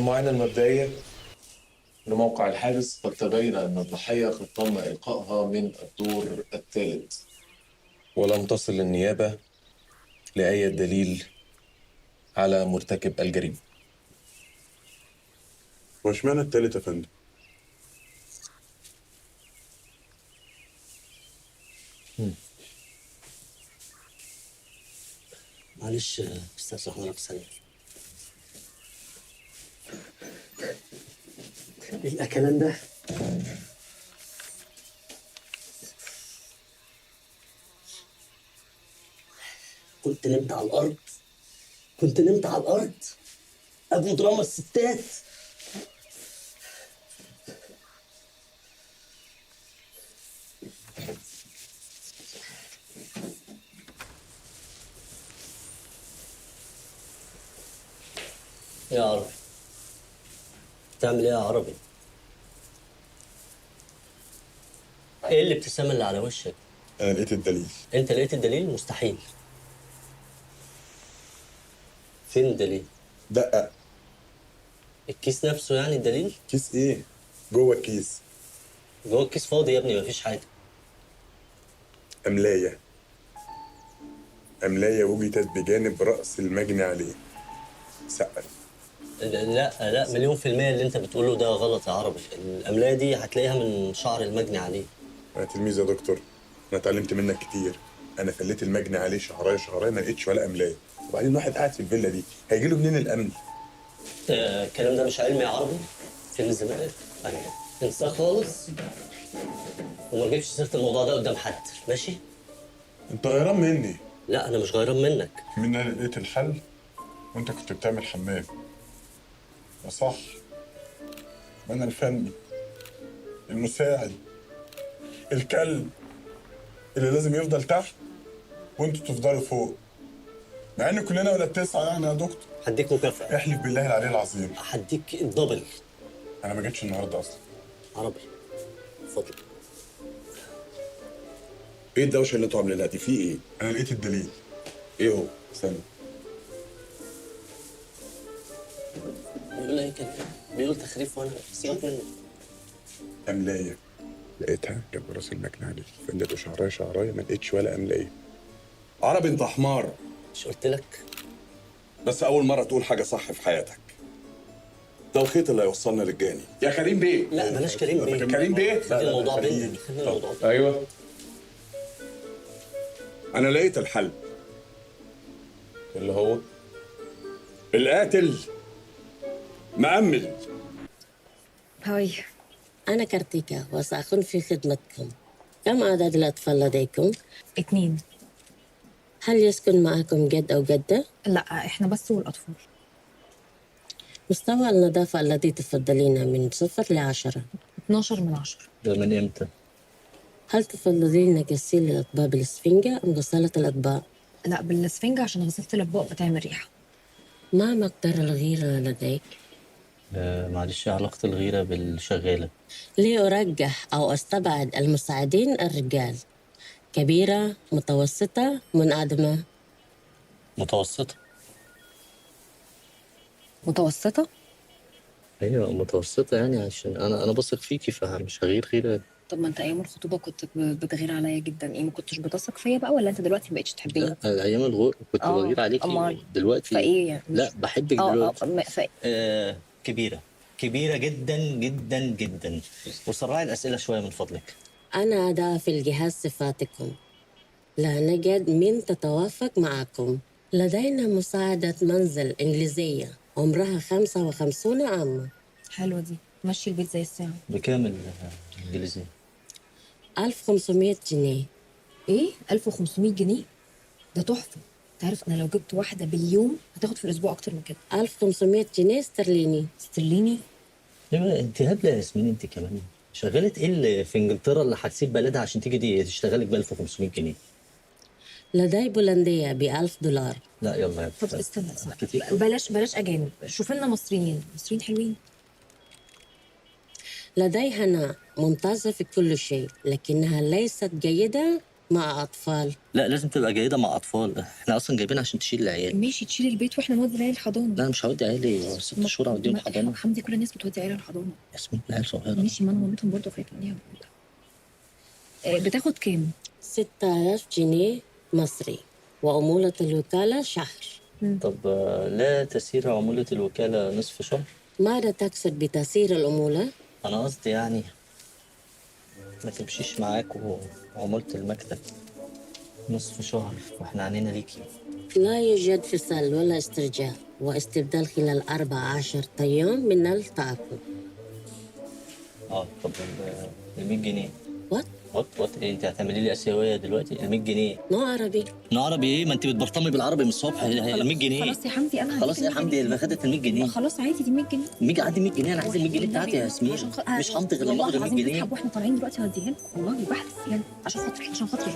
المعاينة المبدئية لموقع الحادث قد تبين أن الضحية قد تم إلقائها من الدور الثالث، ولم تصل النيابة لأي دليل على مرتكب الجريمة. واشمعنى التالت يا فندم؟ معلش استاذ حضرتك ثانية. ايه الكلام ده؟ كنت نمت على الارض، ابو دراما الستات. يا عربي، بتعمل ايه يا عربي؟ ايه الابتسامة اللي على وشك؟ انا لقيت الدليل. انت لقيت الدليل؟ مستحيل. فين الدليل؟ دقق. الكيس نفسه يعني الدليل؟ كيس ايه؟ جوه الكيس جوه الكيس فاضي يا ابني، مفيش حاجة. أملاية وجدت بجانب رأس المجني عليه. سقف. لا مليون في المية اللي انت بتقوله ده غلط يا عربي. الأملاية دي هتلاقيها من شعر المجني عليه. أنا تلميذ يا دكتور، أنا اتعلمت منك كتير. أنا خليت المجني عليه شهرية ما لقيتش ولا أملاية. وبعدين واحد قاعد في الفيلا دي هيجي له منين الأمن؟ الكلام ده مش علمي يا عربي. فين الزمالك؟ انساه خالص وما تجيبش سيرة الموضوع ده قدام حد، ماشي؟ أنت غيران مني. لا أنا مش غيران منك. من أنا لقيت الحل وأنت كنت بتعمل حمام. ده صح. ما أنا الفني المساعد الكلب اللي لازم يفضل تحت وانتوا تفضلوا فوق، مع ان كلنا ولا 9 يعني يا دكتور. هديك مكافأة. احلف بالله العلي العظيم. هديك الدبل. انا ما جيتش النهارده اصلا. عربي اتفضل. ايه الدوشه اللي انتوا عاملينها دي؟ في ايه؟ انا لقيت الدليل. ايه هو؟ استنى. بيقول ايه كده؟ بيقول تخريف وانا سيبك منه. املايه لقيتها جنب راس المجني عليه، فندته شهرية ما لقيتش ولا املايه. عربي انت حمار. مش قلت لك؟ بس اول مره تقول حاجه صح في حياتك. ده الخيط اللي هيوصلنا للجاني. يا كريم بيه. لا بلاش كريم بيه. كريم بيه. خلي الموضوع بيننا. خلي الموضوع بيننا. أيوه. انا لقيت الحل. اللي هو القاتل مأمل. هاي، أنا كارتيكا وسأكون في خدمتكم. كم عدد الأطفال لديكم؟ 2. هل يسكن معكم جد أو جدة؟ لا احنا بس والأطفال. مستوى النظافة الذي تفضلين من 0 ل10؟ 12 من 10. ده من امتى؟ هل تفضلين غسيل الأطباق بالإسفنجة أم غسالة الأطباق؟ لا بالاسفنجة عشان غسالة الأطباق بتعمل ريحة. ما مقدار الغيرة لديك؟ معلش، علاقة الغيرة بالشغالة. لأرجح أو أستبعد المساعدين الرجال، كبيرة، متوسطة، منعدمة؟ متوسطة. متوسطة؟ ايوه متوسطة، يعني عشان انا بثق فيكي فمش هغير غيرة. طب ما انت ايام الخطوبة كنت بتغير عليا جدا، ايه ما كنتش بتثق فيا بقى ولا انت دلوقتي ما بقتش تحبيني؟ لا ايام الغور كنت بغير عليكي. أمال. دلوقتي فايه يعني؟ لا بحبك دلوقتي. كبيرة جدا جدا جدا. وسرعي الأسئلة شوية من فضلك. أنا أضع في الجهاز صفاتكم. لا نجد من تتوافق معكم. لدينا مساعدة منزل إنجليزية عمرها 55 عاما. حلوة دي، مشي البيت زي الساعة. بكام الإنجليزية؟ 1500 جنيه. ايه 1500 جنيه؟ ده تحفة. تعرف انا لو جبت واحدة باليوم هتاخد في الاسبوع اكتر من كده. 1500 جنيه استرليني. استرليني؟ ايوه انت هبله يا ياسمين، انت كمان شغاله ايه اللي في انجلترا اللي هتسيب بلدها عشان تيجي دي تشتغلك ب 1500 جنيه؟ لدي بولندية ب$1000. لا يلا يا طب استنى كتير. بلاش اجانب، شوف لنا مصريين حلوين. لدي هناء ممتازة في كل شيء، لكنها ليست جيدة مع أطفال. لا لازم تبقى جيده مع اطفال، احنا اصلا جايبينها عشان تشيل العيال. ماشي تشيل البيت واحنا نودي العيال الحضانه. لا انا مش هودي عيالي 6 شهور اوديهم حضانه. حمدي كل الناس بتودي عيالها الحضانه. ياسمين العيال صغيره. ماشي، ما انا مامتهم برضه فاكرين بتاخد كام؟ 6000 جنيه مصري، وعمولة الوكالة شهر. طب لا تسير عموله الوكاله نصف شهر؟ ماذا تقصد بتسير العمولة؟ انا قصدي يعني ما تمشيش معاك وعمولة المكتب نصف شهر واحنا عنينا ليكي. لا يوجد فصل ولا استرجاع، واستبدال خلال 14 يوم من التعاقد. طب ال 100 جنيه وات؟ وات ايه، انت هتعملي لي اسيويه دلوقتي؟ ال 100 جنيه مو عربي. عربي ايه؟ ما انت بتبرطمي بالعربي من الصبح. ال 100 جنيه خلاص يا حمدي انا خلاص يا حمدي اللي خدت ال 100 جنيه. خلاص عادي دي 100 جنيه. 100 عندي 100 جنيه، انا عايز ال 100 جنيه بتاعتي يا ياسمين. مش همضي غير لما اخد ال 100 جنيه. واحنا طالعين دلوقتي هديها لكم والله بحث يعني عشان خاطري